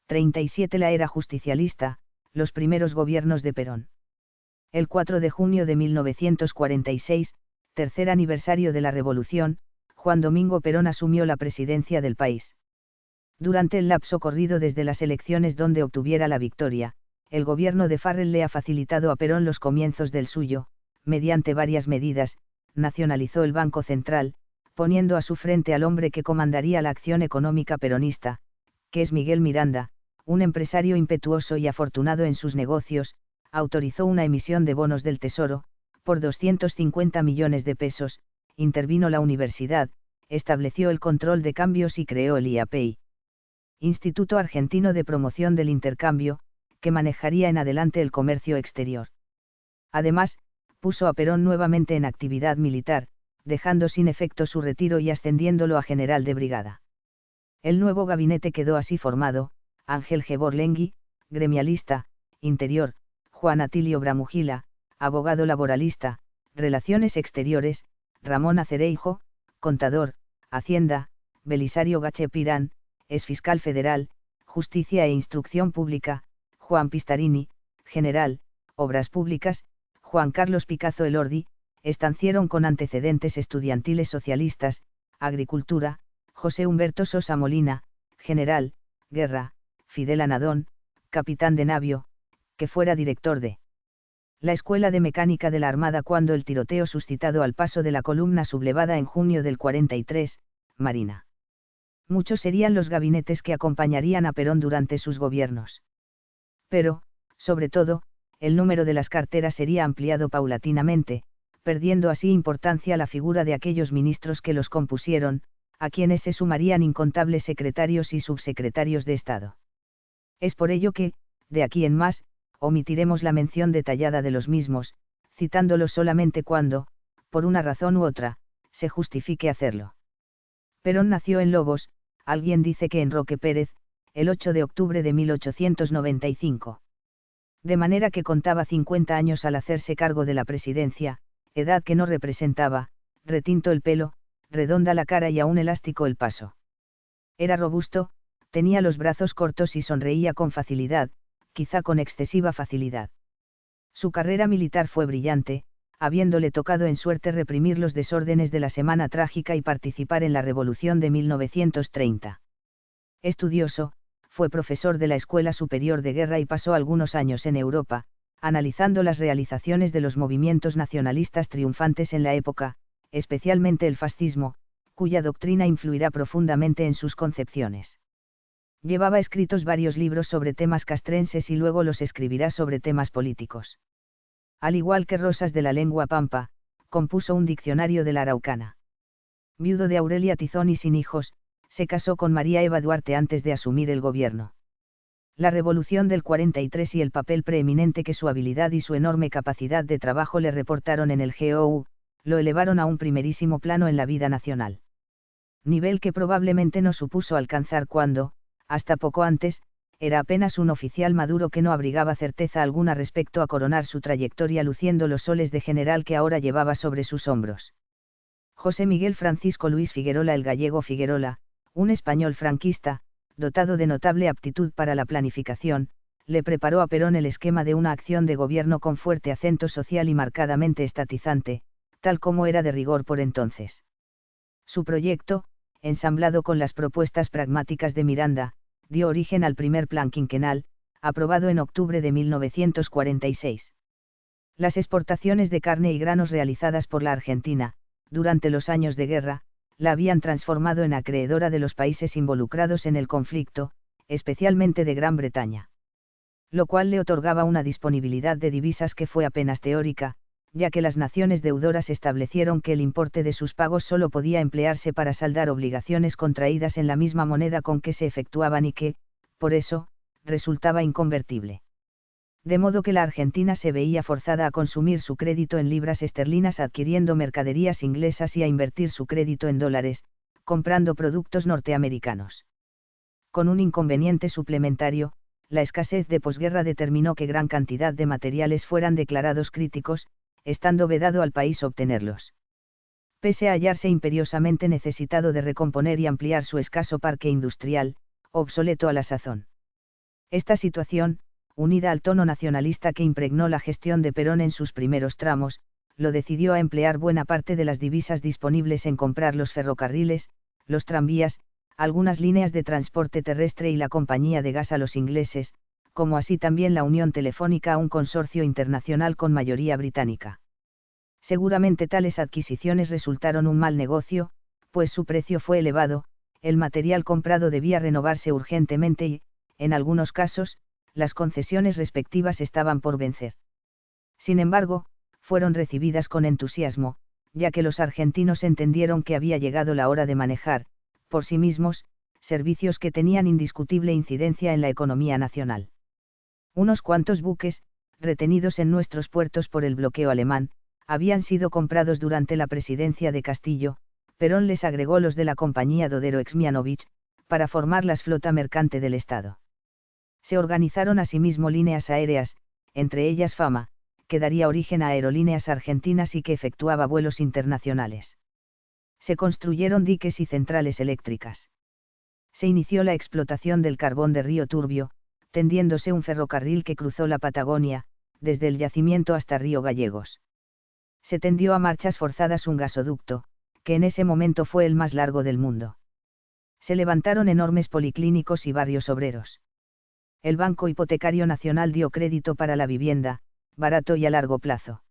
37 La era justicialista, los primeros gobiernos de Perón. El 4 de junio de 1946, tercer aniversario de la Revolución, Juan Domingo Perón asumió la presidencia del país. Durante el lapso corrido desde las elecciones donde obtuviera la victoria, el gobierno de Farrell le ha facilitado a Perón los comienzos del suyo, mediante varias medidas, nacionalizó el Banco Central, poniendo a su frente al hombre que comandaría la acción económica peronista, que es Miguel Miranda, un empresario impetuoso y afortunado en sus negocios, autorizó una emisión de bonos del Tesoro, por 250 millones de pesos, intervino la universidad, estableció el control de cambios y creó el IAPI. Instituto Argentino de Promoción del Intercambio, que manejaría en adelante el comercio exterior. Además, puso a Perón nuevamente en actividad militar, dejando sin efecto su retiro y ascendiéndolo a general de brigada. El nuevo gabinete quedó así formado: Ángel G. Borlengui, gremialista, Interior, Juan Atilio Bramugila, abogado laboralista, Relaciones Exteriores, Ramón Acereijo, contador, Hacienda, Belisario Gachepirán, exfiscal federal, Justicia e Instrucción Pública, Juan Pistarini, general, Obras Públicas, Juan Carlos Picazo Elordi, estanciero con antecedentes estudiantiles socialistas, Agricultura, José Humberto Sosa Molina, general, Guerra, Fidel Anadón, capitán de navío, que fuera director de la Escuela de Mecánica de la Armada cuando el tiroteo suscitado al paso de la columna sublevada en junio del 43, Marina. Muchos serían los gabinetes que acompañarían a Perón durante sus gobiernos. Pero, sobre todo, el número de las carteras sería ampliado paulatinamente, perdiendo así importancia la figura de aquellos ministros que los compusieron, a quienes se sumarían incontables secretarios y subsecretarios de Estado. Es por ello que, de aquí en más, omitiremos la mención detallada de los mismos, citándolos solamente cuando, por una razón u otra, se justifique hacerlo. Perón nació en Lobos, alguien dice que en Roque Pérez, el 8 de octubre de 1895. De manera que contaba 50 años al hacerse cargo de la presidencia, edad que no representaba, retinto el pelo, redonda la cara y aún elástico el paso. Era robusto, tenía los brazos cortos y sonreía con facilidad, quizá con excesiva facilidad. Su carrera militar fue brillante, habiéndole tocado en suerte reprimir los desórdenes de la Semana Trágica y participar en la Revolución de 1930. Estudioso, fue profesor de la Escuela Superior de Guerra y pasó algunos años en Europa, analizando las realizaciones de los movimientos nacionalistas triunfantes en la época, especialmente el fascismo, cuya doctrina influirá profundamente en sus concepciones. Llevaba escritos varios libros sobre temas castrenses y luego los escribirá sobre temas políticos. Al igual que Rosas de la Lengua Pampa, compuso un diccionario de la araucana. Viudo de Aurelia Tizón y sin hijos, se casó con María Eva Duarte antes de asumir el gobierno. La Revolución del 43 y el papel preeminente que su habilidad y su enorme capacidad de trabajo le reportaron en el GOU, lo elevaron a un primerísimo plano en la vida nacional. Nivel que probablemente no supuso alcanzar cuando, hasta poco antes, era apenas un oficial maduro que no abrigaba certeza alguna respecto a coronar su trayectoria luciendo los soles de general que ahora llevaba sobre sus hombros. José Miguel Francisco Luis Figuerola el gallego Figuerola, un español franquista, dotado de notable aptitud para la planificación, le preparó a Perón el esquema de una acción de gobierno con fuerte acento social y marcadamente estatizante, tal como era de rigor por entonces. Su proyecto, ensamblado con las propuestas pragmáticas de Miranda, dio origen al primer plan quinquenal, aprobado en octubre de 1946. Las exportaciones de carne y granos realizadas por la Argentina, durante los años de guerra, la habían transformado en acreedora de los países involucrados en el conflicto, especialmente de Gran Bretaña. Lo cual le otorgaba una disponibilidad de divisas que fue apenas teórica, ya que las naciones deudoras establecieron que el importe de sus pagos solo podía emplearse para saldar obligaciones contraídas en la misma moneda con que se efectuaban y que, por eso, resultaba inconvertible. De modo que la Argentina se veía forzada a consumir su crédito en libras esterlinas adquiriendo mercaderías inglesas y a invertir su crédito en dólares, comprando productos norteamericanos. Con un inconveniente suplementario, la escasez de posguerra determinó que gran cantidad de materiales fueran declarados críticos, estando vedado al país obtenerlos. Pese a hallarse imperiosamente necesitado de recomponer y ampliar su escaso parque industrial, obsoleto a la sazón. Esta situación, unida al tono nacionalista que impregnó la gestión de Perón en sus primeros tramos, lo decidió a emplear buena parte de las divisas disponibles en comprar los ferrocarriles, los tranvías, algunas líneas de transporte terrestre y la compañía de gas a los ingleses, como así también la Unión Telefónica a un consorcio internacional con mayoría británica. Seguramente tales adquisiciones resultaron un mal negocio, pues su precio fue elevado, el material comprado debía renovarse urgentemente y, en algunos casos, las concesiones respectivas estaban por vencer. Sin embargo, fueron recibidas con entusiasmo, ya que los argentinos entendieron que había llegado la hora de manejar, por sí mismos, servicios que tenían indiscutible incidencia en la economía nacional. Unos cuantos buques, retenidos en nuestros puertos por el bloqueo alemán, habían sido comprados durante la presidencia de Castillo. Perón les agregó los de la compañía Dodero-Exmianovich, para formar la flota mercante del Estado. Se organizaron asimismo líneas aéreas, entre ellas Fama, que daría origen a Aerolíneas Argentinas y que efectuaba vuelos internacionales. Se construyeron diques y centrales eléctricas. Se inició la explotación del carbón de Río Turbio, tendiéndose un ferrocarril que cruzó la Patagonia, desde el yacimiento hasta Río Gallegos. Se tendió a marchas forzadas un gasoducto, que en ese momento fue el más largo del mundo. Se levantaron enormes policlínicos y barrios obreros. El Banco Hipotecario Nacional dio crédito para la vivienda, barato y a largo plazo.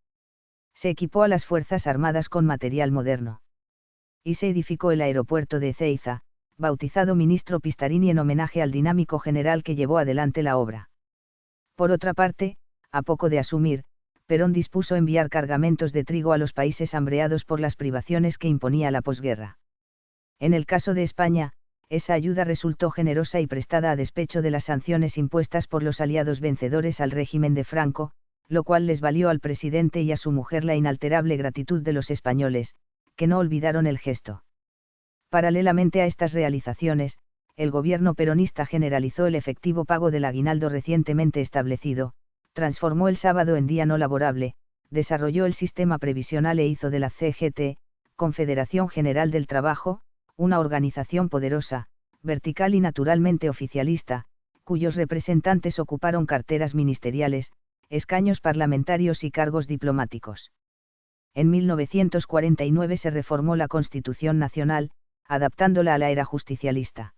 Se equipó a las Fuerzas Armadas con material moderno. Y se edificó el aeropuerto de Ezeiza, bautizado Ministro Pistarini en homenaje al dinámico general que llevó adelante la obra. Por otra parte, a poco de asumir, Perón dispuso enviar cargamentos de trigo a los países hambreados por las privaciones que imponía la posguerra. En el caso de España, esa ayuda resultó generosa y prestada a despecho de las sanciones impuestas por los aliados vencedores al régimen de Franco, lo cual les valió al presidente y a su mujer la inalterable gratitud de los españoles, que no olvidaron el gesto. Paralelamente a estas realizaciones, el gobierno peronista generalizó el efectivo pago del aguinaldo recientemente establecido, transformó el sábado en día no laborable, desarrolló el sistema previsional e hizo de la CGT, Confederación General del Trabajo, una organización poderosa, vertical y naturalmente oficialista, cuyos representantes ocuparon carteras ministeriales, escaños parlamentarios y cargos diplomáticos. En 1949 se reformó la Constitución Nacional, adaptándola a la era justicialista.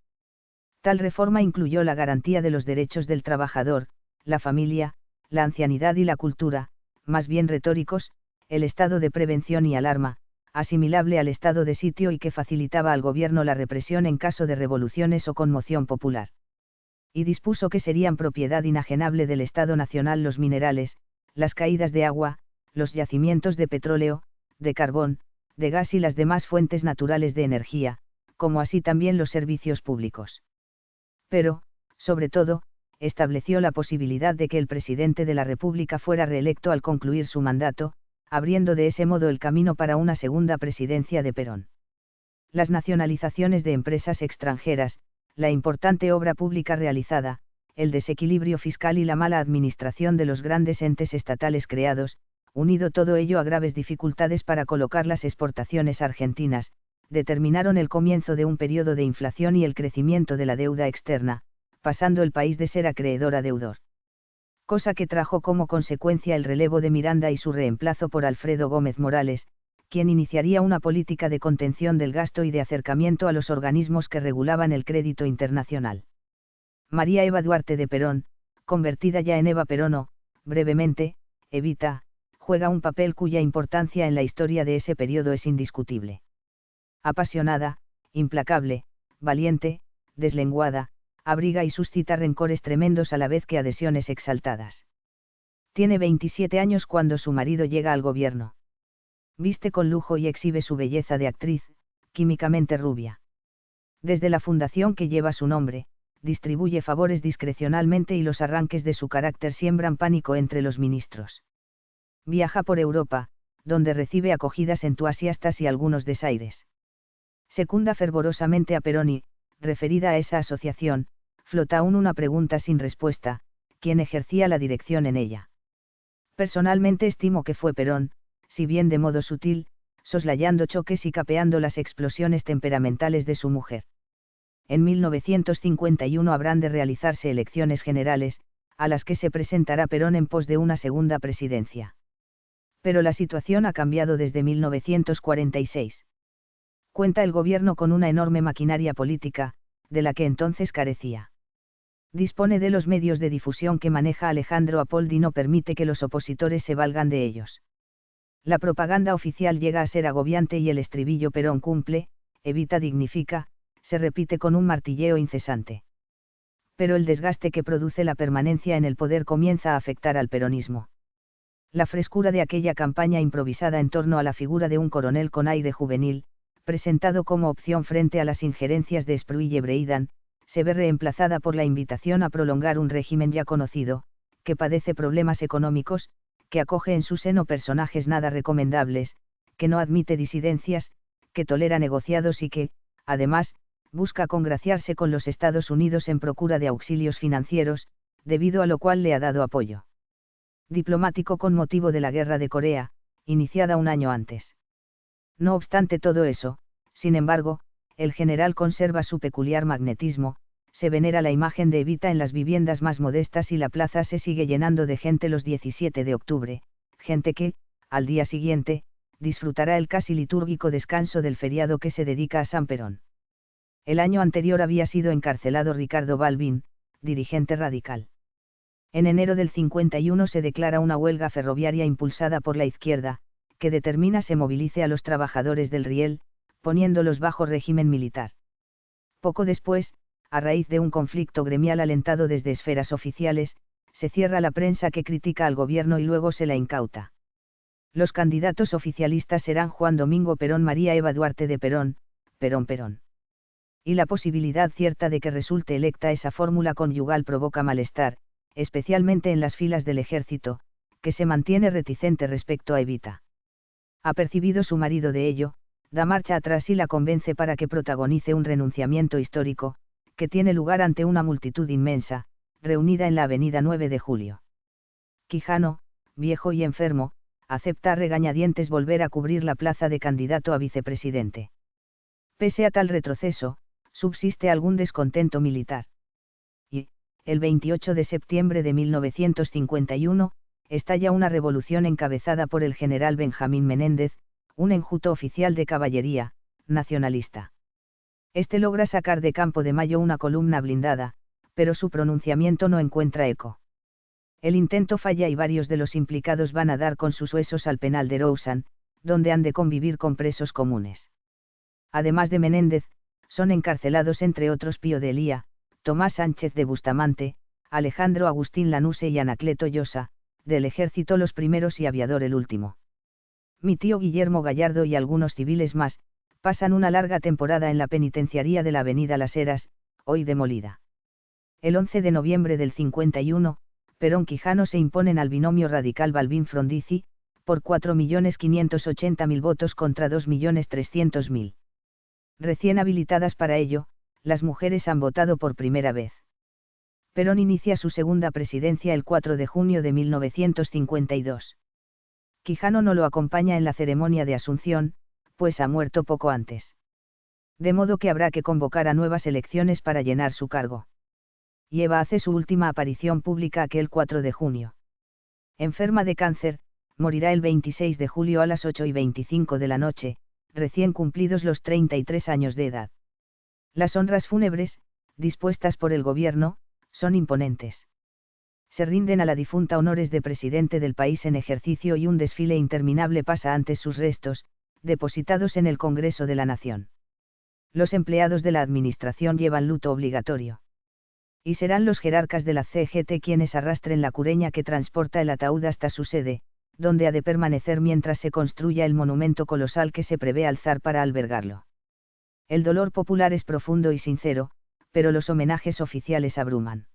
Tal reforma incluyó la garantía de los derechos del trabajador, la familia, la ancianidad y la cultura, más bien retóricos, el estado de prevención y alarma, asimilable al estado de sitio y que facilitaba al gobierno la represión en caso de revoluciones o conmoción popular. Y dispuso que serían propiedad inajenable del Estado Nacional los minerales, las caídas de agua, los yacimientos de petróleo, de carbón, de gas y las demás fuentes naturales de energía, como así también los servicios públicos. Pero, sobre todo, estableció la posibilidad de que el presidente de la República fuera reelecto al concluir su mandato, abriendo de ese modo el camino para una segunda presidencia de Perón. Las nacionalizaciones de empresas extranjeras, la importante obra pública realizada, el desequilibrio fiscal y la mala administración de los grandes entes estatales creados, unido todo ello a graves dificultades para colocar las exportaciones argentinas, determinaron el comienzo de un periodo de inflación y el crecimiento de la deuda externa, pasando el país de ser acreedor a deudor. Cosa que trajo como consecuencia el relevo de Miranda y su reemplazo por Alfredo Gómez Morales, quien iniciaría una política de contención del gasto y de acercamiento a los organismos que regulaban el crédito internacional. María Eva Duarte de Perón, convertida ya en Eva Perón o, brevemente, Evita, juega un papel cuya importancia en la historia de ese periodo es indiscutible. Apasionada, implacable, valiente, deslenguada, abriga y suscita rencores tremendos a la vez que adhesiones exaltadas. Tiene 27 años cuando su marido llega al gobierno. Viste con lujo y exhibe su belleza de actriz, químicamente rubia. Desde la fundación que lleva su nombre, distribuye favores discrecionalmente y los arranques de su carácter siembran pánico entre los ministros. Viaja por Europa, donde recibe acogidas entusiastas y algunos desaires. Secunda fervorosamente a Perón y, referida a esa asociación, flota aún una pregunta sin respuesta: ¿quién ejercía la dirección en ella? Personalmente estimo que fue Perón, si bien de modo sutil, soslayando choques y capeando las explosiones temperamentales de su mujer. en 1951 habrán de realizarse elecciones generales, a las que se presentará Perón en pos de una segunda presidencia. Pero la situación ha cambiado desde 1946. Cuenta el gobierno con una enorme maquinaria política, de la que entonces carecía. Dispone de los medios de difusión que maneja Alejandro Apoldi y no permite que los opositores se valgan de ellos. La propaganda oficial llega a ser agobiante y el estribillo Perón cumple, Evita dignifica, se repite con un martilleo incesante. Pero el desgaste que produce la permanencia en el poder comienza a afectar al peronismo. La frescura de aquella campaña improvisada en torno a la figura de un coronel con aire juvenil, presentado como opción frente a las injerencias de Spruill y Breidan, se ve reemplazada por la invitación a prolongar un régimen ya conocido, que padece problemas económicos, que acoge en su seno personajes nada recomendables, que no admite disidencias, que tolera negociados y que, además, busca congraciarse con los Estados Unidos en procura de auxilios financieros, debido a lo cual le ha dado apoyo diplomático con motivo de la Guerra de Corea, iniciada un año antes. No obstante todo eso, sin embargo, el general conserva su peculiar magnetismo, se venera la imagen de Evita en las viviendas más modestas y la plaza se sigue llenando de gente los 17 de octubre, gente que, al día siguiente, disfrutará el casi litúrgico descanso del feriado que se dedica a San Perón. El año anterior había sido encarcelado Ricardo Balbín, dirigente radical. En enero del 51 se declara una huelga ferroviaria impulsada por la izquierda, que determina se movilice a los trabajadores del riel, poniéndolos bajo régimen militar. Poco después, a raíz de un conflicto gremial alentado desde esferas oficiales, se cierra la prensa que critica al gobierno y luego se la incauta. Los candidatos oficialistas serán Juan Domingo Perón, María Eva Duarte de Perón, Perón. Y la posibilidad cierta de que resulte electa esa fórmula conyugal provoca malestar, especialmente en las filas del ejército, que se mantiene reticente respecto a Evita. Apercibido su marido de ello, da marcha atrás y la convence para que protagonice un renunciamiento histórico, que tiene lugar ante una multitud inmensa, reunida en la avenida 9 de Julio. Quijano, viejo y enfermo, acepta a regañadientes volver a cubrir la plaza de candidato a vicepresidente. Pese a tal retroceso, subsiste algún descontento militar. Y, el 28 de septiembre de 1951, estalla una revolución encabezada por el general Benjamín Menéndez, un enjuto oficial de caballería, nacionalista. Este logra sacar de Campo de Mayo una columna blindada, pero su pronunciamiento no encuentra eco. El intento falla y varios de los implicados van a dar con sus huesos al penal de Rousan, donde han de convivir con presos comunes. Además de Menéndez, son encarcelados entre otros Pío de Elía, Tomás Sánchez de Bustamante, Alejandro Agustín Lanuse y Anacleto Llosa, del ejército los primeros y Aviador el último. Mi tío Guillermo Gallardo y algunos civiles más, pasan una larga temporada en la penitenciaría de la avenida Las Heras, hoy demolida. El 11 de noviembre del 51, Perón Quijano se imponen al binomio radical Balbín-Frondizi, por 4.580.000 votos contra 2.300.000. Recién habilitadas para ello, las mujeres han votado por primera vez. Perón inicia su segunda presidencia el 4 de junio de 1952. Quijano no lo acompaña en la ceremonia de asunción, pues ha muerto poco antes. De modo que habrá que convocar a nuevas elecciones para llenar su cargo. Y Eva hace su última aparición pública aquel 4 de junio. Enferma de cáncer, morirá el 26 de julio a las 8:25 de la noche, recién cumplidos los 33 años de edad. Las honras fúnebres, dispuestas por el gobierno, son imponentes. Se rinden a la difunta honores de presidente del país en ejercicio y un desfile interminable pasa antes sus restos, depositados en el Congreso de la Nación. Los empleados de la administración llevan luto obligatorio. Y serán los jerarcas de la CGT quienes arrastren la cureña que transporta el ataúd hasta su sede, donde ha de permanecer mientras se construya el monumento colosal que se prevé alzar para albergarlo. El dolor popular es profundo y sincero, pero los homenajes oficiales abruman.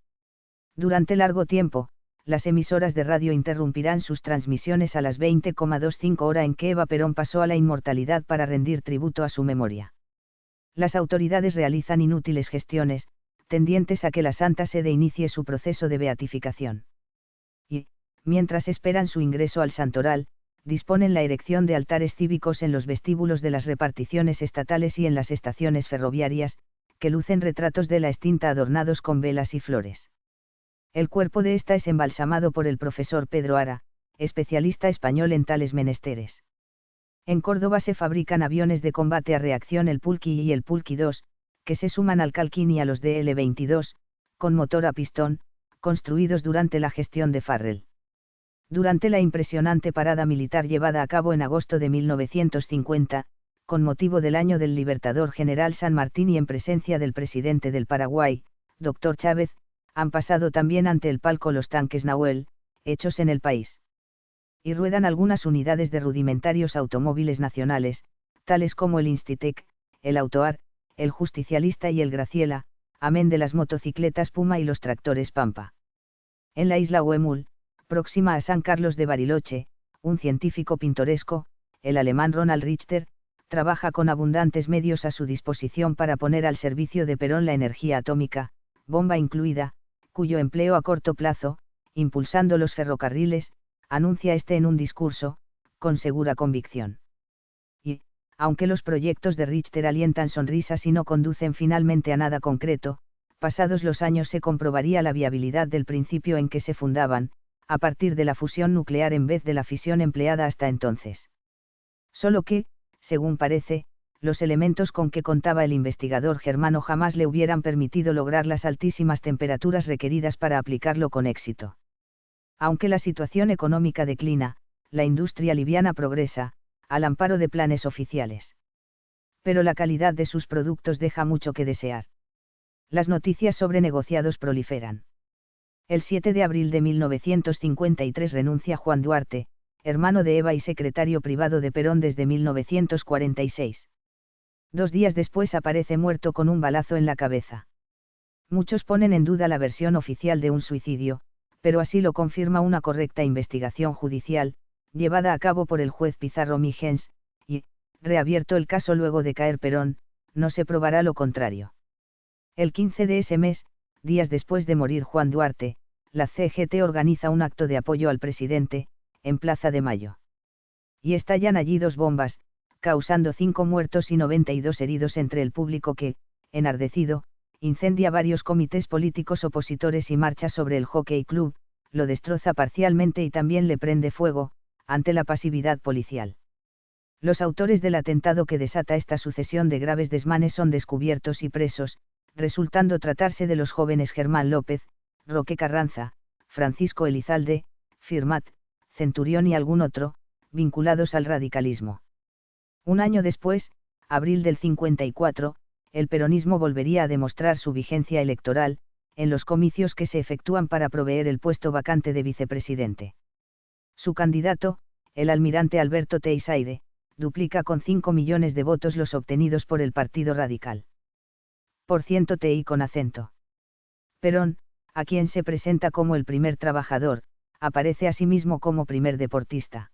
Durante largo tiempo, las emisoras de radio interrumpirán sus transmisiones a las 20:25 hora en que Eva Perón pasó a la inmortalidad para rendir tributo a su memoria. Las autoridades realizan inútiles gestiones, tendientes a que la Santa Sede inicie su proceso de beatificación. Y, mientras esperan su ingreso al santoral, disponen la erección de altares cívicos en los vestíbulos de las reparticiones estatales y en las estaciones ferroviarias, que lucen retratos de la extinta adornados con velas y flores. El cuerpo de esta es embalsamado por el profesor Pedro Ara, especialista español en tales menesteres. En Córdoba se fabrican aviones de combate a reacción el Pulqui y el Pulqui 2, que se suman al Calquín y a los DL-22, con motor a pistón, construidos durante la gestión de Farrell. Durante la impresionante parada militar llevada a cabo en agosto de 1950, con motivo del año del Libertador General San Martín y en presencia del presidente del Paraguay, Dr. Chávez, han pasado también ante el palco los tanques Nahuel, hechos en el país. Y ruedan algunas unidades de rudimentarios automóviles nacionales, tales como el Institec, el Autoar, el Justicialista y el Graciela, amén de las motocicletas Puma y los tractores Pampa. En la isla Huemul, próxima a San Carlos de Bariloche, un científico pintoresco, el alemán Ronald Richter, trabaja con abundantes medios a su disposición para poner al servicio de Perón la energía atómica, bomba incluida, cuyo empleo a corto plazo, impulsando los ferrocarriles, anuncia en un discurso, con segura convicción. Y, aunque los proyectos de Richter alientan sonrisas y no conducen finalmente a nada concreto, pasados los años se comprobaría la viabilidad del principio en que se fundaban, a partir de la fusión nuclear en vez de la fisión empleada hasta entonces. Solo que, según parece, los elementos con que contaba el investigador germano jamás le hubieran permitido lograr las altísimas temperaturas requeridas para aplicarlo con éxito. Aunque la situación económica declina, la industria liviana progresa, al amparo de planes oficiales. Pero la calidad de sus productos deja mucho que desear. Las noticias sobre negociados proliferan. El 7 de abril de 1953 renuncia Juan Duarte, hermano de Eva y secretario privado de Perón desde 1946. 2 días después aparece muerto con un balazo en la cabeza. Muchos ponen en duda la versión oficial de un suicidio, pero así lo confirma una correcta investigación judicial, llevada a cabo por el juez Pizarro Migens, y, reabierto el caso luego de caer Perón, no se probará lo contrario. El 15 de ese mes, días después de morir Juan Duarte, la CGT organiza un acto de apoyo al presidente, en Plaza de Mayo. Y estallan allí 2 bombas, causando 5 muertos y 92 heridos entre el público que, enardecido, incendia varios comités políticos opositores y marcha sobre el Jockey Club, lo destroza parcialmente y también le prende fuego, ante la pasividad policial. Los autores del atentado que desata esta sucesión de graves desmanes son descubiertos y presos, resultando tratarse de los jóvenes Germán López, Roque Carranza, Francisco Elizalde, Firmat, Centurión y algún otro, vinculados al radicalismo. Un año después, abril del 54, el peronismo volvería a demostrar su vigencia electoral, en los comicios que se efectúan para proveer el puesto vacante de vicepresidente. Su candidato, el almirante Alberto Teixeira, duplica con 5 millones de votos los obtenidos por el Partido Radical. Por ciento TI con acento. Perón, a quien se presenta como el primer trabajador, aparece asimismo como primer deportista.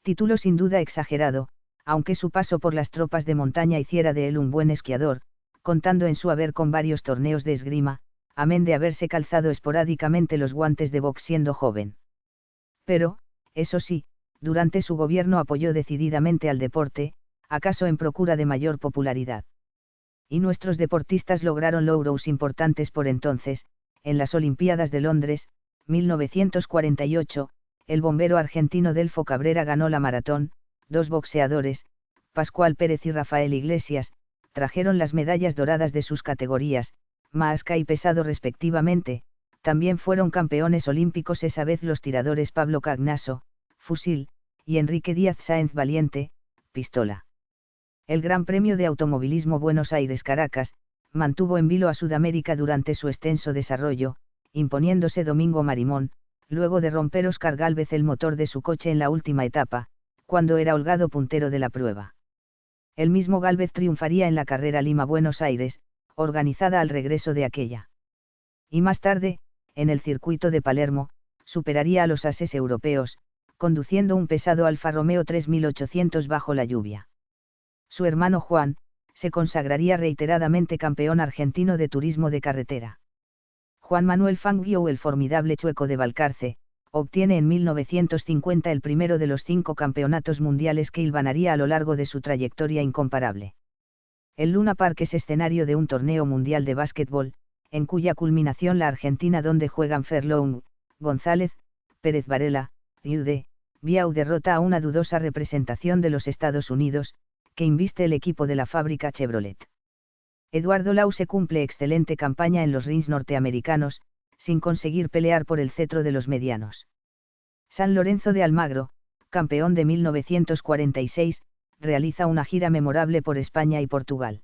Título sin duda exagerado, aunque su paso por las tropas de montaña hiciera de él un buen esquiador, contando en su haber con varios torneos de esgrima, amén de haberse calzado esporádicamente los guantes de box siendo joven. Pero, eso sí, durante su gobierno apoyó decididamente al deporte, acaso en procura de mayor popularidad. Y nuestros deportistas lograron logros importantes por entonces, en las Olimpiadas de Londres, 1948, el bombero argentino Delfo Cabrera ganó la maratón, 2 boxeadores, Pascual Pérez y Rafael Iglesias, trajeron las medallas doradas de sus categorías, masca y pesado respectivamente, también fueron campeones olímpicos esa vez los tiradores Pablo Cagnaso, fusil, y Enrique Díaz Sáenz Valiente, pistola. El Gran Premio de Automovilismo Buenos Aires-Caracas, mantuvo en vilo a Sudamérica durante su extenso desarrollo, imponiéndose Domingo Marimón, luego de romper Óscar Gálvez el motor de su coche en la última etapa, cuando era holgado puntero de la prueba. El mismo Gálvez triunfaría en la carrera Lima-Buenos Aires, organizada al regreso de aquella. Y más tarde, en el circuito de Palermo, superaría a los ases europeos, conduciendo un pesado Alfa Romeo 3800 bajo la lluvia. Su hermano Juan, se consagraría reiteradamente campeón argentino de turismo de carretera. Juan Manuel Fangio, el formidable Chueco de Balcarce, obtiene en 1950 el primero de los 5 campeonatos mundiales que hilvanaría a lo largo de su trayectoria incomparable. El Luna Park es escenario de un torneo mundial de básquetbol, en cuya culminación la Argentina, donde juegan Ferlón, González, Pérez Varela, Yude, Biau, derrota a una dudosa representación de los Estados Unidos, que inviste el equipo de la fábrica Chevrolet. Eduardo Lause cumple excelente campaña en los rings norteamericanos, sin conseguir pelear por el cetro de los medianos. San Lorenzo de Almagro, campeón de 1946, realiza una gira memorable por España y Portugal.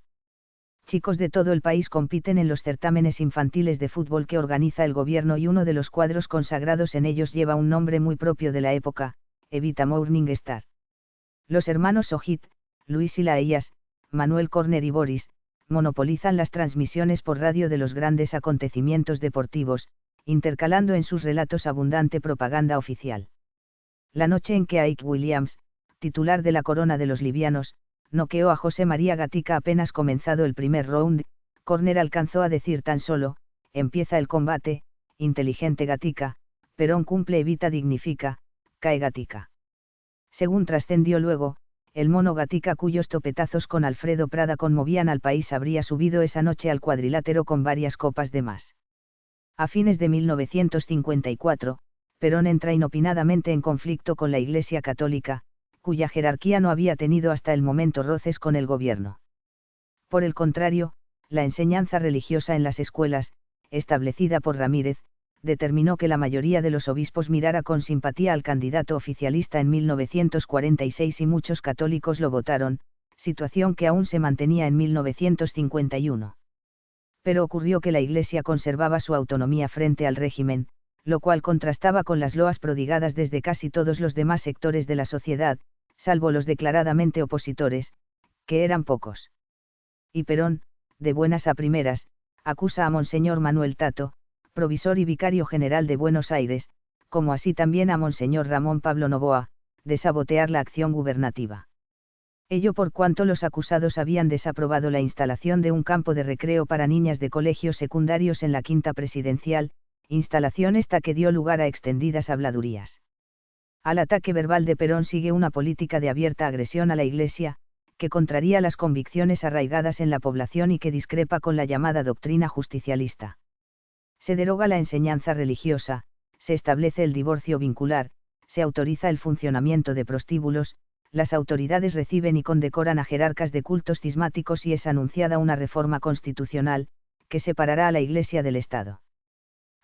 Chicos de todo el país compiten en los certámenes infantiles de fútbol que organiza el gobierno, y uno de los cuadros consagrados en ellos lleva un nombre muy propio de la época, Evita Morning Star. Los hermanos Ojit, Luis Ilaías, Manuel Corner y Boris, monopolizan las transmisiones por radio de los grandes acontecimientos deportivos, intercalando en sus relatos abundante propaganda oficial. La noche en que Ike Williams, titular de la corona de los livianos, noqueó a José María Gatica apenas comenzado el primer round, Corner alcanzó a decir tan solo: empieza el combate, inteligente Gatica, Perón cumple, evita dignifica, cae Gatica. Según trascendió luego, el mono Gatica, cuyos topetazos con Alfredo Prada conmovían al país, habría subido esa noche al cuadrilátero con varias copas de más. A fines de 1954, Perón entra inopinadamente en conflicto con la Iglesia Católica, cuya jerarquía no había tenido hasta el momento roces con el gobierno. Por el contrario, la enseñanza religiosa en las escuelas, establecida por Ramírez, determinó que la mayoría de los obispos mirara con simpatía al candidato oficialista en 1946 y muchos católicos lo votaron, situación que aún se mantenía en 1951. Pero ocurrió que la Iglesia conservaba su autonomía frente al régimen, lo cual contrastaba con las loas prodigadas desde casi todos los demás sectores de la sociedad, salvo los declaradamente opositores, que eran pocos. Y Perón, de buenas a primeras, acusa a Monseñor Manuel Tato, provisor y vicario general de Buenos Aires, como así también a Monseñor Ramón Pablo Novoa, de sabotear la acción gubernativa. Ello por cuanto los acusados habían desaprobado la instalación de un campo de recreo para niñas de colegios secundarios en la Quinta Presidencial, instalación esta que dio lugar a extendidas habladurías. Al ataque verbal de Perón sigue una política de abierta agresión a la Iglesia, que contraría las convicciones arraigadas en la población y que discrepa con la llamada doctrina justicialista. Se deroga la enseñanza religiosa, se establece el divorcio vincular, se autoriza el funcionamiento de prostíbulos, las autoridades reciben y condecoran a jerarcas de cultos cismáticos y es anunciada una reforma constitucional, que separará a la Iglesia del Estado.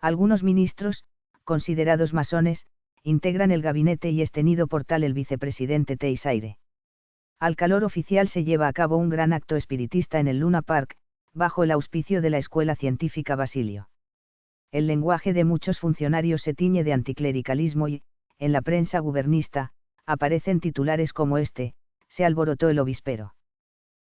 Algunos ministros, considerados masones, integran el gabinete y es tenido por tal el vicepresidente Teixeira. Al calor oficial se lleva a cabo un gran acto espiritista en el Luna Park, bajo el auspicio de la Escuela Científica Basilio. El lenguaje de muchos funcionarios se tiñe de anticlericalismo y, en la prensa gubernista, aparecen titulares como este: se alborotó el obispero.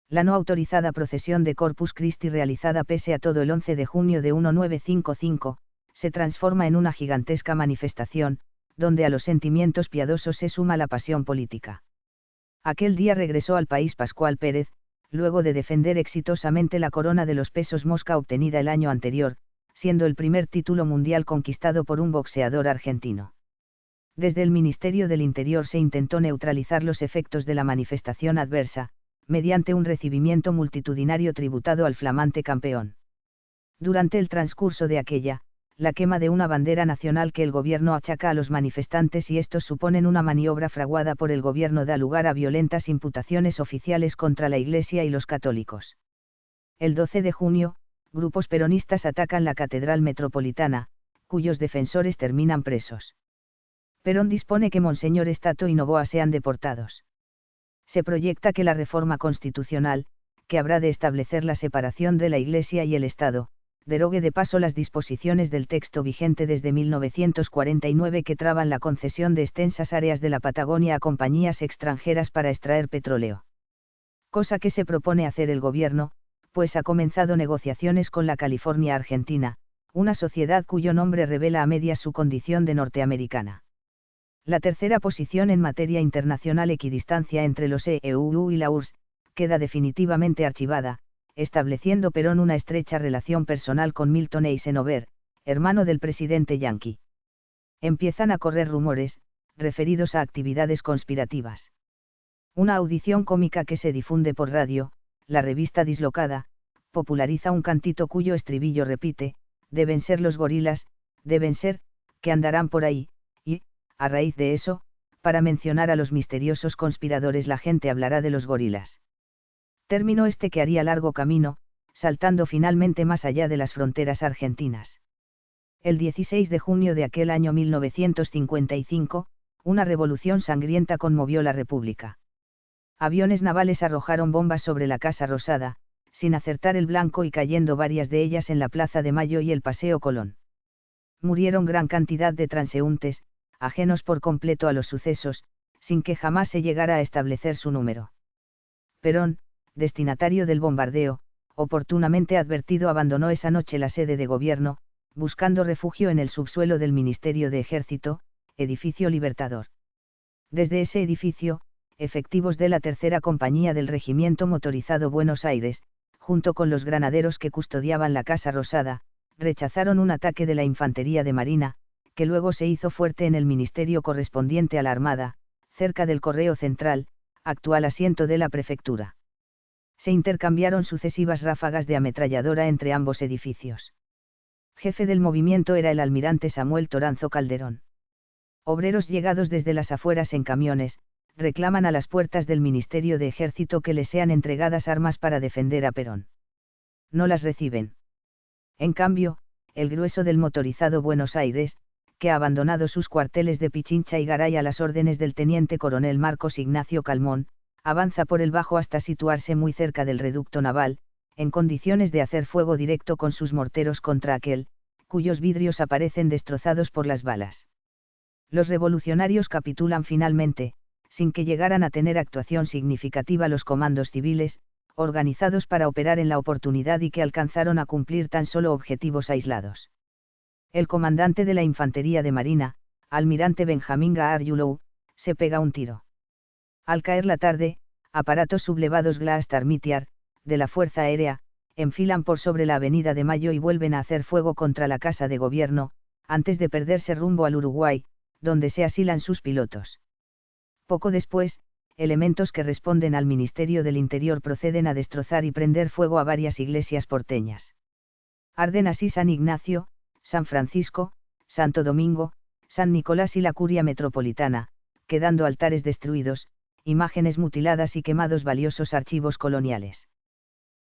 La no autorizada procesión de Corpus Christi realizada pese a todo el 11 de junio de 1955, se transforma en una gigantesca manifestación, donde a los sentimientos piadosos se suma la pasión política. Aquel día regresó al país Pascual Pérez, luego de defender exitosamente la corona de los pesos mosca obtenida el año anterior, siendo el primer título mundial conquistado por un boxeador argentino. Desde el Ministerio del Interior se intentó neutralizar los efectos de la manifestación adversa, mediante un recibimiento multitudinario tributado al flamante campeón. Durante el transcurso de aquella, la quema de una bandera nacional que el gobierno achaca a los manifestantes y estos suponen una maniobra fraguada por el gobierno da lugar a violentas imputaciones oficiales contra la Iglesia y los católicos. El 12 de junio, grupos peronistas atacan la Catedral Metropolitana, cuyos defensores terminan presos. Perón dispone que Monseñores Tato y Novoa sean deportados. Se proyecta que la reforma constitucional, que habrá de establecer la separación de la Iglesia y el Estado, derogue de paso las disposiciones del texto vigente desde 1949 que traban la concesión de extensas áreas de la Patagonia a compañías extranjeras para extraer petróleo. Cosa que se propone hacer el gobierno, pues ha comenzado negociaciones con la California Argentina, una sociedad cuyo nombre revela a medias su condición de norteamericana. La tercera posición en materia internacional, equidistancia entre los EUU y la URSS, queda definitivamente archivada, estableciendo Perón una estrecha relación personal con Milton Eisenhower, hermano del presidente yanqui. Empiezan a correr rumores, referidos a actividades conspirativas. Una audición cómica que se difunde por radio, la revista dislocada, populariza un cantito cuyo estribillo repite: deben ser los gorilas, deben ser, que andarán por ahí, y, a raíz de eso, para mencionar a los misteriosos conspiradores la gente hablará de los gorilas. Término este que haría largo camino, saltando finalmente más allá de las fronteras argentinas. El 16 de junio de aquel año 1955, una revolución sangrienta conmovió la República. Aviones navales arrojaron bombas sobre la Casa Rosada, sin acertar el blanco y cayendo varias de ellas en la Plaza de Mayo y el Paseo Colón. Murieron gran cantidad de transeúntes, ajenos por completo a los sucesos, sin que jamás se llegara a establecer su número. Perón, destinatario del bombardeo, oportunamente advertido, abandonó esa noche la sede de gobierno, buscando refugio en el subsuelo del Ministerio de Ejército, edificio Libertador. Desde ese edificio, efectivos de la tercera compañía del Regimiento Motorizado Buenos Aires, junto con los granaderos que custodiaban la Casa Rosada, rechazaron un ataque de la Infantería de Marina, que luego se hizo fuerte en el ministerio correspondiente a la Armada, cerca del Correo Central, actual asiento de la prefectura. Se intercambiaron sucesivas ráfagas de ametralladora entre ambos edificios. Jefe del movimiento era el almirante Samuel Toranzo Calderón. Obreros llegados desde las afueras en camiones, reclaman a las puertas del Ministerio de Ejército que les sean entregadas armas para defender a Perón. No las reciben. En cambio, el grueso del motorizado Buenos Aires, que ha abandonado sus cuarteles de Pichincha y Garay a las órdenes del teniente coronel Marcos Ignacio Calmón, avanza por el Bajo hasta situarse muy cerca del reducto naval, en condiciones de hacer fuego directo con sus morteros contra aquel, cuyos vidrios aparecen destrozados por las balas. Los revolucionarios capitulan finalmente, sin que llegaran a tener actuación significativa los comandos civiles, organizados para operar en la oportunidad y que alcanzaron a cumplir tan solo objetivos aislados. El comandante de la Infantería de Marina, almirante Benjamín Gaar Yulou, se pega un tiro. Al caer la tarde, aparatos sublevados Glass-Tarmitiar, de la Fuerza Aérea, enfilan por sobre la Avenida de Mayo y vuelven a hacer fuego contra la Casa de Gobierno, antes de perderse rumbo al Uruguay, donde se asilan sus pilotos. Poco después, elementos que responden al Ministerio del Interior proceden a destrozar y prender fuego a varias iglesias porteñas. Arden así San Ignacio, San Francisco, Santo Domingo, San Nicolás y la Curia Metropolitana, quedando altares destruidos, imágenes mutiladas y quemados valiosos archivos coloniales.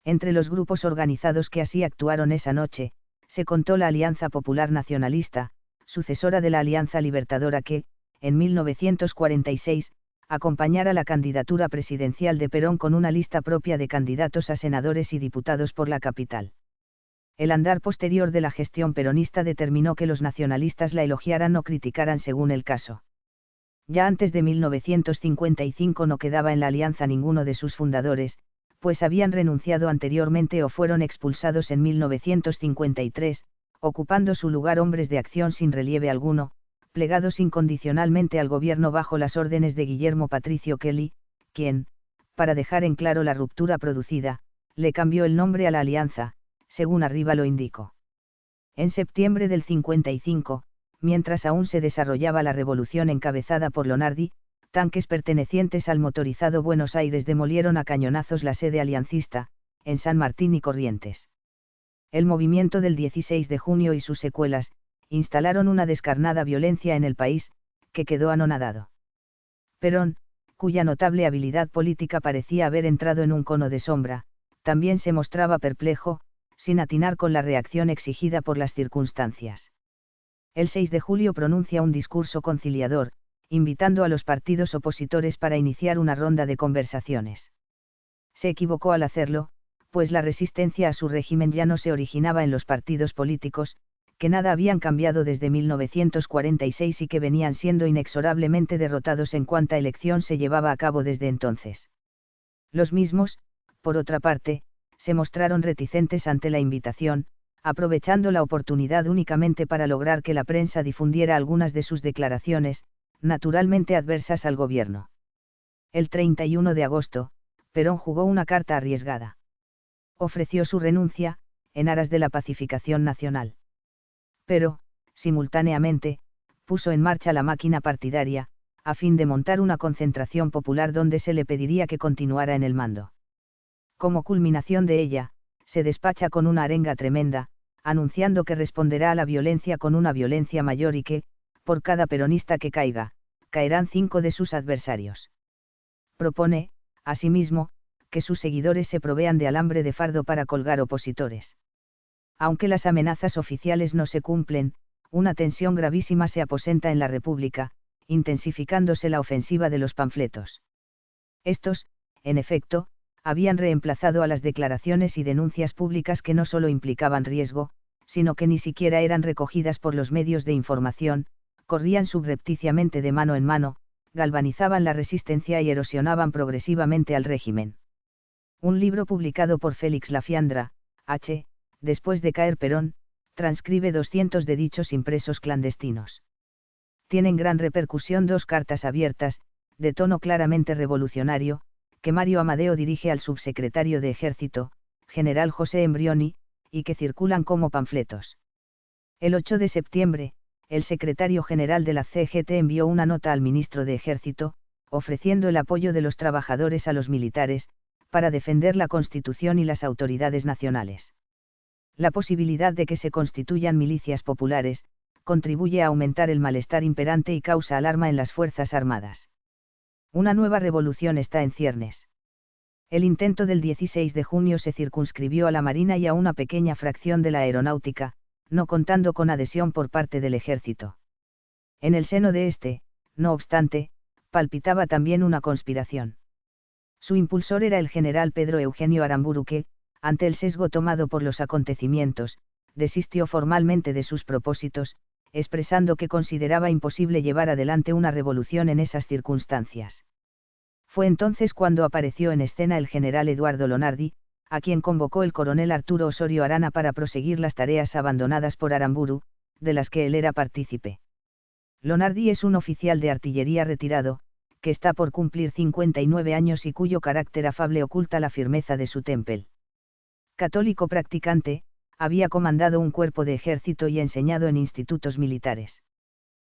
Entre los grupos organizados que así actuaron esa noche, se contó la Alianza Popular Nacionalista, sucesora de la Alianza Libertadora que, en 1946, acompañara la candidatura presidencial de Perón con una lista propia de candidatos a senadores y diputados por la capital. El andar posterior de la gestión peronista determinó que los nacionalistas la elogiaran o criticaran según el caso. Ya antes de 1955 no quedaba en la alianza ninguno de sus fundadores, pues habían renunciado anteriormente o fueron expulsados en 1953, ocupando su lugar hombres de acción sin relieve alguno, plegados incondicionalmente al gobierno bajo las órdenes de Guillermo Patricio Kelly, quien, para dejar en claro la ruptura producida, le cambió el nombre a la alianza, según arriba lo indicó. En septiembre del 55, mientras aún se desarrollaba la revolución encabezada por Lonardi, tanques pertenecientes al motorizado Buenos Aires demolieron a cañonazos la sede aliancista, en San Martín y Corrientes. El movimiento del 16 de junio y sus secuelas, instalaron una descarnada violencia en el país, que quedó anonadado. Perón, cuya notable habilidad política parecía haber entrado en un cono de sombra, también se mostraba perplejo, sin atinar con la reacción exigida por las circunstancias. El 6 de julio pronuncia un discurso conciliador, invitando a los partidos opositores para iniciar una ronda de conversaciones. Se equivocó al hacerlo, pues la resistencia a su régimen ya no se originaba en los partidos políticos, que nada habían cambiado desde 1946 y que venían siendo inexorablemente derrotados en cuanta elección se llevaba a cabo desde entonces. Los mismos, por otra parte, se mostraron reticentes ante la invitación, aprovechando la oportunidad únicamente para lograr que la prensa difundiera algunas de sus declaraciones, naturalmente adversas al gobierno. El 31 de agosto, Perón jugó una carta arriesgada. Ofreció su renuncia, en aras de la pacificación nacional. Pero, simultáneamente, puso en marcha la máquina partidaria, a fin de montar una concentración popular donde se le pediría que continuara en el mando. Como culminación de ella, se despacha con una arenga tremenda, anunciando que responderá a la violencia con una violencia mayor y que, por cada peronista que caiga, caerán 5 de sus adversarios. Propone, asimismo, que sus seguidores se provean de alambre de fardo para colgar opositores. Aunque las amenazas oficiales no se cumplen, una tensión gravísima se aposenta en la República, intensificándose la ofensiva de los panfletos. Estos, en efecto, habían reemplazado a las declaraciones y denuncias públicas que no solo implicaban riesgo, sino que ni siquiera eran recogidas por los medios de información, corrían subrepticiamente de mano en mano, galvanizaban la resistencia y erosionaban progresivamente al régimen. Un libro publicado por Félix Lafiandra, H., después de caer Perón, transcribe 200 de dichos impresos clandestinos. Tienen gran repercusión 2 cartas abiertas, de tono claramente revolucionario, que Mario Amadeo dirige al subsecretario de Ejército, general José Embrioni, y que circulan como panfletos. El 8 de septiembre, el secretario general de la CGT envió una nota al ministro de Ejército, ofreciendo el apoyo de los trabajadores a los militares, para defender la Constitución y las autoridades nacionales. La posibilidad de que se constituyan milicias populares, contribuye a aumentar el malestar imperante y causa alarma en las Fuerzas Armadas. Una nueva revolución está en ciernes. El intento del 16 de junio se circunscribió a la Marina y a una pequeña fracción de la Aeronáutica, no contando con adhesión por parte del Ejército. En el seno de este, no obstante, palpitaba también una conspiración. Su impulsor era el general Pedro Eugenio Aramburu que, ante el sesgo tomado por los acontecimientos, desistió formalmente de sus propósitos, expresando que consideraba imposible llevar adelante una revolución en esas circunstancias. Fue entonces cuando apareció en escena el general Eduardo Lonardi, a quien convocó el coronel Arturo Osorio Arana para proseguir las tareas abandonadas por Aramburu, de las que él era partícipe. Lonardi es un oficial de artillería retirado, que está por cumplir 59 años y cuyo carácter afable oculta la firmeza de su temple. Católico practicante, había comandado un cuerpo de ejército y enseñado en institutos militares.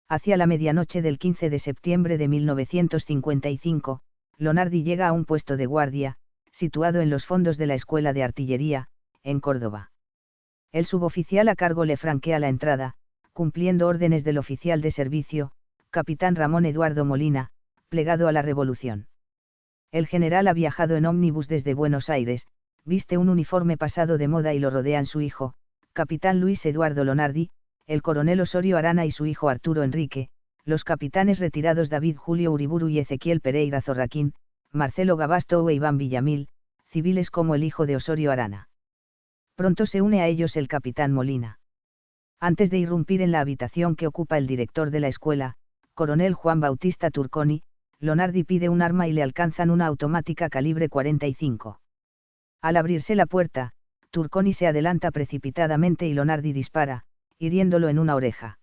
Hacia la medianoche del 15 de septiembre de 1955, Lonardi llega a un puesto de guardia, situado en los fondos de la Escuela de Artillería, en Córdoba. El suboficial a cargo le franquea la entrada, cumpliendo órdenes del oficial de servicio, capitán Ramón Eduardo Molina, plegado a la revolución. El general ha viajado en ómnibus desde Buenos Aires, viste un uniforme pasado de moda y lo rodean su hijo, capitán Luis Eduardo Lonardi, el coronel Osorio Arana y su hijo Arturo Enrique, los capitanes retirados David Julio Uriburu y Ezequiel Pereira Zorraquín, Marcelo Gabasto e Iván Villamil, civiles como el hijo de Osorio Arana. Pronto se une a ellos el capitán Molina. Antes de irrumpir en la habitación que ocupa el director de la escuela, coronel Juan Bautista Turconi, Lonardi pide un arma y le alcanzan una automática calibre 45. Al abrirse la puerta, Turconi se adelanta precipitadamente y Lonardi dispara, hiriéndolo en una oreja.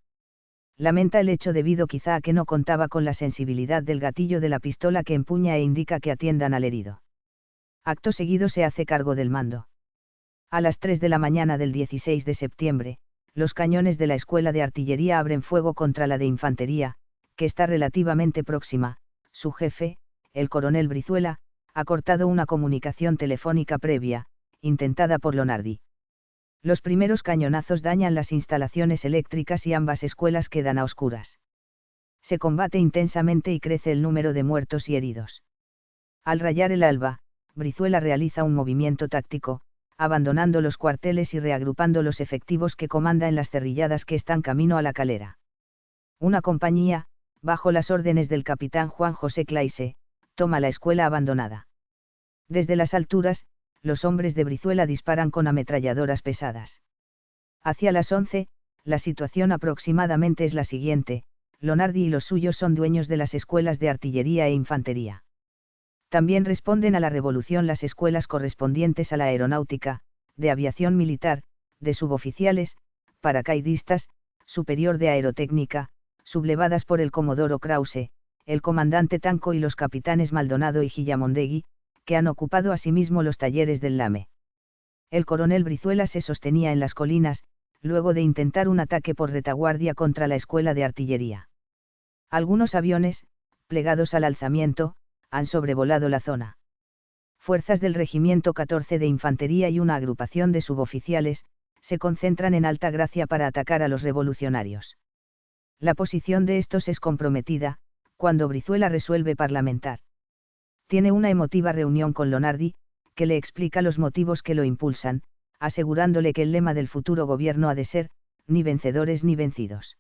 Lamenta el hecho debido quizá a que no contaba con la sensibilidad del gatillo de la pistola que empuña e indica que atiendan al herido. Acto seguido se hace cargo del mando. A las 3 de la mañana del 16 de septiembre, los cañones de la Escuela de Artillería abren fuego contra la de Infantería, que está relativamente próxima. Su jefe, el coronel Brizuela, ha cortado una comunicación telefónica previa, intentada por Lonardi. Los primeros cañonazos dañan las instalaciones eléctricas y ambas escuelas quedan a oscuras. Se combate intensamente y crece el número de muertos y heridos. Al rayar el alba, Brizuela realiza un movimiento táctico, abandonando los cuarteles y reagrupando los efectivos que comanda en las cerrilladas que están camino a la Calera. Una compañía, bajo las órdenes del capitán Juan José Claise, toma la escuela abandonada. Desde las alturas, los hombres de Brizuela disparan con ametralladoras pesadas. Hacia las 11, la situación aproximadamente es la siguiente: Lonardi y los suyos son dueños de las escuelas de artillería e infantería. También responden a la revolución las escuelas correspondientes a la aeronáutica, de aviación militar, de suboficiales, paracaidistas, superior de aerotécnica, sublevadas por el comodoro Krause, el comandante Tanco y los capitanes Maldonado y Gillamondegui, que han ocupado asimismo los talleres del Lame. El coronel Brizuela se sostenía en las colinas, luego de intentar un ataque por retaguardia contra la escuela de artillería. Algunos aviones, plegados al alzamiento, han sobrevolado la zona. fuerzas del Regimiento 14 de Infantería y una agrupación de suboficiales, se concentran en Alta Gracia para atacar a los revolucionarios. La posición de estos es comprometida, cuando Brizuela resuelve parlamentar. Tiene una emotiva reunión con Lonardi, que le explica los motivos que lo impulsan, asegurándole que el lema del futuro gobierno ha de ser, ni vencedores ni vencidos.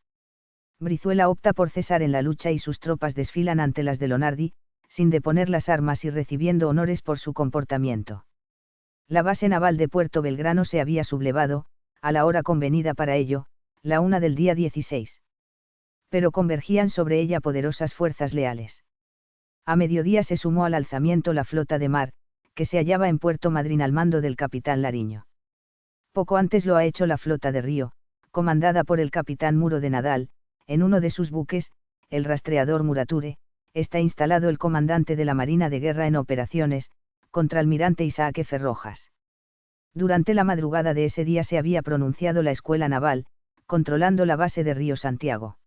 Brizuela opta por cesar en la lucha y sus tropas desfilan ante las de Lonardi, sin deponer las armas y recibiendo honores por su comportamiento. La base naval de Puerto Belgrano se había sublevado, a la hora convenida para ello, la 1 del día 16. Pero convergían sobre ella poderosas fuerzas leales. A mediodía se sumó al alzamiento la flota de mar, que se hallaba en Puerto Madryn al mando del capitán Lariño. Poco antes lo ha hecho la flota de Río, comandada por el capitán Muro de Nadal. En uno de sus buques, el rastreador Murature, está instalado el comandante de la Marina de Guerra en operaciones, contraalmirante Isaac F. Rojas. Durante la madrugada de ese día se había pronunciado la escuela naval, controlando la base de Río Santiago.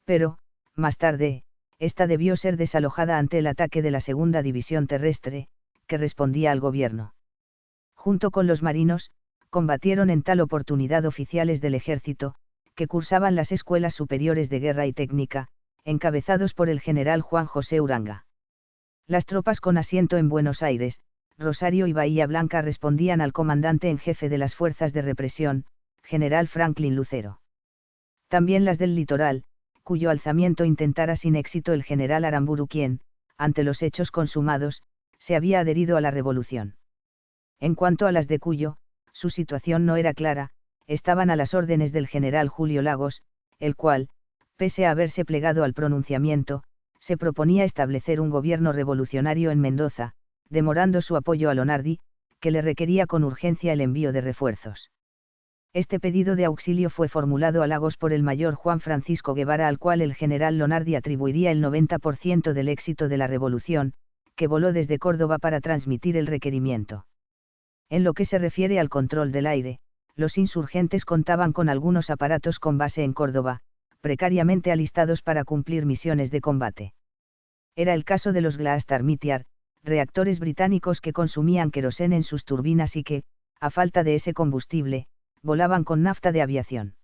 Pero, más tarde, esta debió ser desalojada ante el ataque de la Segunda División Terrestre, que respondía al gobierno. Junto con los marinos, combatieron en tal oportunidad oficiales del ejército, que cursaban las escuelas superiores de guerra y técnica, encabezados por el general Juan José Uranga. Las tropas con asiento en Buenos Aires, Rosario y Bahía Blanca respondían al comandante en jefe de las fuerzas de represión, general Franklin Lucero. También las del litoral, cuyo alzamiento intentara sin éxito el general Aramburu quien, ante los hechos consumados, se había adherido a la revolución. En cuanto a las de Cuyo, su situación no era clara, estaban a las órdenes del general Julio Lagos, el cual, pese a haberse plegado al pronunciamiento, se proponía establecer un gobierno revolucionario en Mendoza, demorando su apoyo a Lonardi, que le requería con urgencia el envío de refuerzos. Este pedido de auxilio fue formulado a Lagos por el mayor Juan Francisco Guevara, al cual el general Lonardi atribuiría el 90% del éxito de la revolución, que voló desde Córdoba para transmitir el requerimiento. En lo que se refiere al control del aire, los insurgentes contaban con algunos aparatos con base en Córdoba, precariamente alistados para cumplir misiones de combate. Era el caso de los Glaastar Meteor, reactores británicos que consumían querosén en sus turbinas y que, a falta de ese combustible, volaban con nafta de aviación.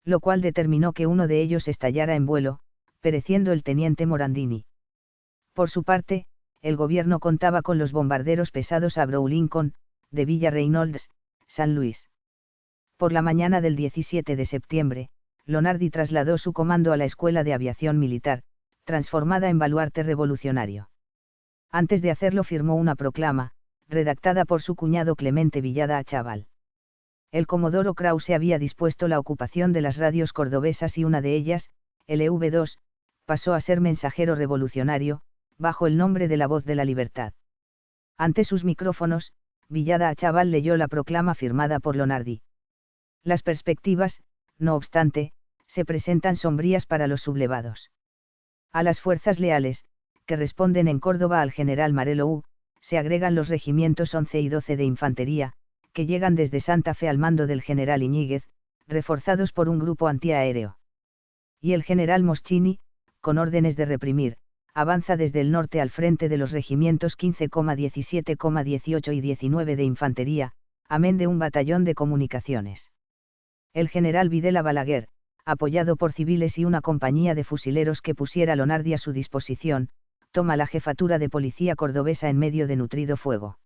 Lo cual determinó que uno de ellos estallara en vuelo, pereciendo el teniente Morandini. Por su parte, el gobierno contaba con los bombarderos pesados Abraham Lincoln, de Villa Reynolds, San Luis. Por la mañana del 17 de septiembre, Lonardi trasladó su comando a la Escuela de Aviación Militar, transformada en baluarte revolucionario. Antes de hacerlo firmó una proclama, redactada por su cuñado Clemente Villada Achával. El comodoro Krause había dispuesto la ocupación de las radios cordobesas y una de ellas, LV2, pasó a ser mensajero revolucionario, bajo el nombre de La Voz de la Libertad. Ante sus micrófonos, Villada Achával leyó la proclama firmada por Lonardi. Las perspectivas, no obstante, se presentan sombrías para los sublevados. A las fuerzas leales, que responden en Córdoba al general Marelou, se agregan los regimientos 11 y 12 de infantería, que llegan desde Santa Fe al mando del general Iñíguez, reforzados por un grupo antiaéreo. Y el general Moschini, con órdenes de reprimir, avanza desde el norte al frente de los regimientos 15, 17, 18 y 19 de infantería, amén de un batallón de comunicaciones. El general Videla Balaguer, apoyado por civiles y una compañía de fusileros que pusiera Lonardi a su disposición, toma la jefatura de policía cordobesa en medio de nutrido fuego.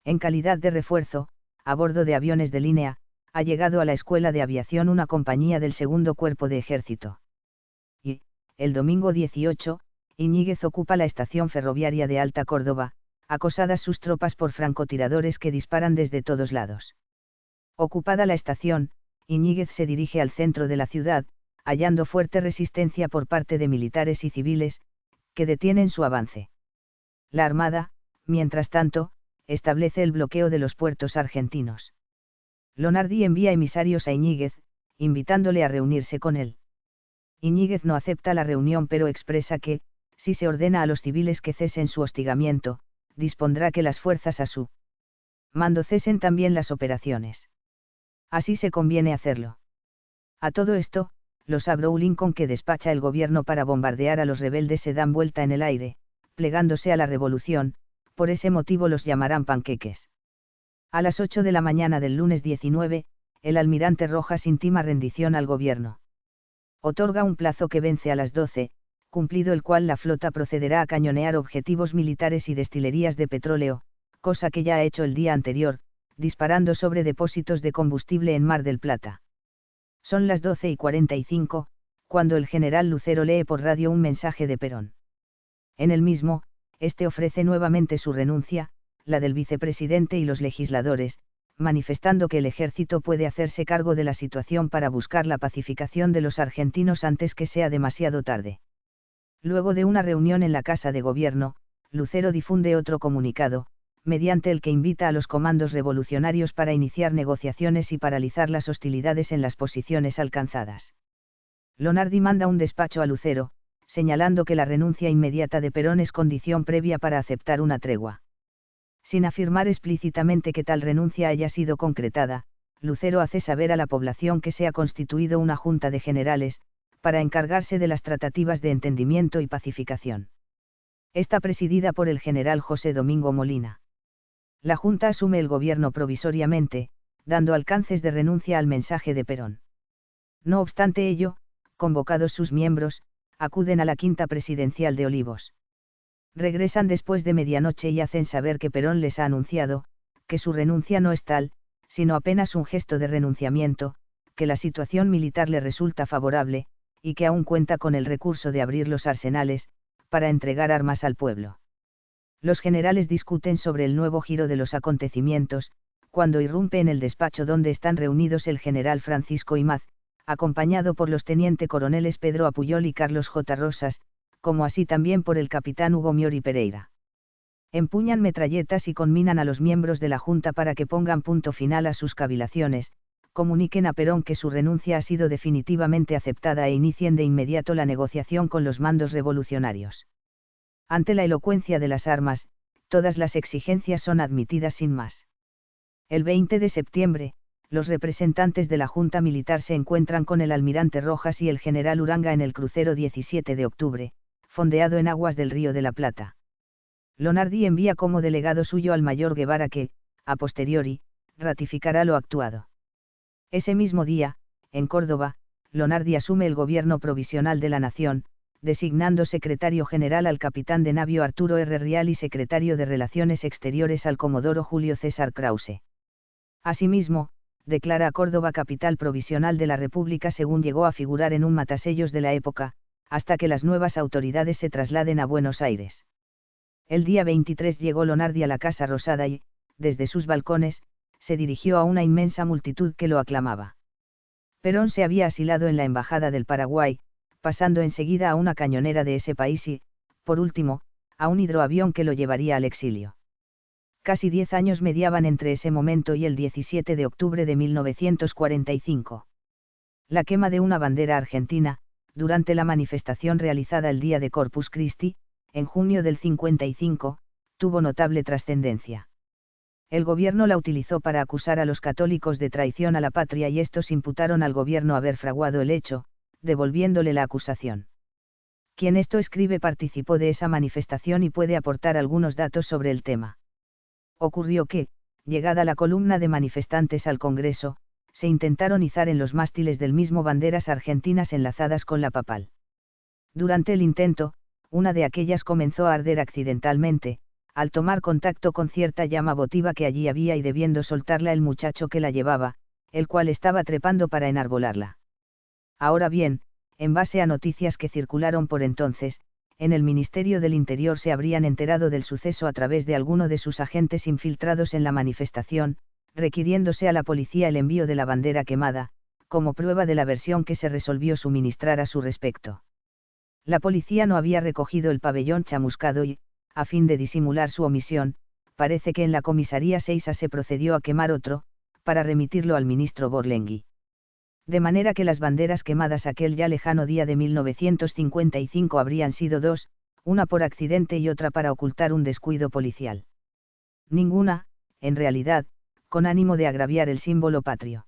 En calidad de refuerzo, a bordo de aviones de línea, ha llegado a la Escuela de Aviación una compañía del Segundo Cuerpo de Ejército. Y, el domingo 18, Iñíguez ocupa la estación ferroviaria de Alta Córdoba, acosadas sus tropas por francotiradores que disparan desde todos lados. Ocupada la estación, Iñíguez se dirige al centro de la ciudad, hallando fuerte resistencia por parte de militares y civiles, que detienen su avance. La Armada, mientras tanto, establece el bloqueo de los puertos argentinos. Lonardi envía emisarios a Iñíguez, invitándole a reunirse con él. Iñíguez no acepta la reunión pero expresa que, si se ordena a los civiles que cesen su hostigamiento, dispondrá que las fuerzas a su mando cesen también las operaciones. Así se conviene hacerlo. A todo esto, los Abraham Lincoln que despacha el gobierno para bombardear a los rebeldes se dan vuelta en el aire, plegándose a la revolución, Por ese motivo los llamarán panqueques. A las 8 de la mañana del lunes 19, el almirante Rojas intima rendición al gobierno. Otorga un plazo que vence a las 12, cumplido el cual la flota procederá a cañonear objetivos militares y destilerías de petróleo, cosa que ya ha hecho el día anterior, disparando sobre depósitos de combustible en Mar del Plata. Son las 12:45, cuando el general Lucero lee por radio un mensaje de Perón. En el mismo, este ofrece nuevamente su renuncia, la del vicepresidente y los legisladores, manifestando que el ejército puede hacerse cargo de la situación para buscar la pacificación de los argentinos antes que sea demasiado tarde. Luego de una reunión en la Casa de Gobierno, Lucero difunde otro comunicado, mediante el que invita a los comandos revolucionarios para iniciar negociaciones y paralizar las hostilidades en las posiciones alcanzadas. Lonardi manda un despacho a Lucero, señalando que la renuncia inmediata de Perón es condición previa para aceptar una tregua. Sin afirmar explícitamente que tal renuncia haya sido concretada, Lucero hace saber a la población que se ha constituido una junta de generales, para encargarse de las tratativas de entendimiento y pacificación. Está presidida por el general José Domingo Molina. La Junta asume el gobierno provisoriamente, dando alcances de renuncia al mensaje de Perón. No obstante ello, convocados sus miembros, acuden a la quinta presidencial de Olivos. Regresan después de medianoche y hacen saber que Perón les ha anunciado, que su renuncia no es tal, sino apenas un gesto de renunciamiento, que la situación militar le resulta favorable, y que aún cuenta con el recurso de abrir los arsenales, para entregar armas al pueblo. Los generales discuten sobre el nuevo giro de los acontecimientos, cuando irrumpe en el despacho donde están reunidos el general Francisco Imaz, acompañado por los teniente coroneles Pedro Apuyol y Carlos J. Rosas, como así también por el capitán Hugo Miori Pereira. Empuñan metralletas y conminan a los miembros de la Junta para que pongan punto final a sus cavilaciones, comuniquen a Perón que su renuncia ha sido definitivamente aceptada e inicien de inmediato la negociación con los mandos revolucionarios. Ante la elocuencia de las armas, todas las exigencias son admitidas sin más. El 20 de septiembre, los representantes de la Junta Militar se encuentran con el almirante Rojas y el general Uranga en el crucero 17 de octubre, fondeado en aguas del Río de la Plata. Lonardi envía como delegado suyo al mayor Guevara que, a posteriori, ratificará lo actuado. Ese mismo día, en Córdoba, Lonardi asume el gobierno provisional de la nación, designando secretario general al capitán de navío Arturo R. Rial y secretario de Relaciones Exteriores al comodoro Julio César Krause. Asimismo, declara a Córdoba capital provisional de la República según llegó a figurar en un matasellos de la época, hasta que las nuevas autoridades se trasladen a Buenos Aires. El día 23 llegó Lonardi a la Casa Rosada y, desde sus balcones, se dirigió a una inmensa multitud que lo aclamaba. Perón se había asilado en la Embajada del Paraguay, pasando enseguida a una cañonera de ese país y, por último, a un hidroavión que lo llevaría al exilio. Casi 10 años mediaban entre ese momento y el 17 de octubre de 1945. La quema de una bandera argentina, durante la manifestación realizada el día de Corpus Christi, en junio del 55, tuvo notable trascendencia. El gobierno la utilizó para acusar a los católicos de traición a la patria y estos imputaron al gobierno haber fraguado el hecho, devolviéndole la acusación. Quien esto escribe participó de esa manifestación y puede aportar algunos datos sobre el tema. Ocurrió que, llegada la columna de manifestantes al Congreso, se intentaron izar en los mástiles del mismo banderas argentinas enlazadas con la papal. Durante el intento, una de aquellas comenzó a arder accidentalmente, al tomar contacto con cierta llama votiva que allí había y debiendo soltarla el muchacho que la llevaba, el cual estaba trepando para enarbolarla. Ahora bien, en base a noticias que circularon por entonces, en el Ministerio del Interior se habrían enterado del suceso a través de alguno de sus agentes infiltrados en la manifestación, requiriéndose a la policía el envío de la bandera quemada, como prueba de la versión que se resolvió suministrar a su respecto. La policía no había recogido el pabellón chamuscado y, a fin de disimular su omisión, parece que en la comisaría 6A se procedió a quemar otro, para remitirlo al ministro Borlenghi. De manera que las banderas quemadas aquel ya lejano día de 1955 habrían sido dos, una por accidente y otra para ocultar un descuido policial. Ninguna, en realidad, con ánimo de agraviar el símbolo patrio.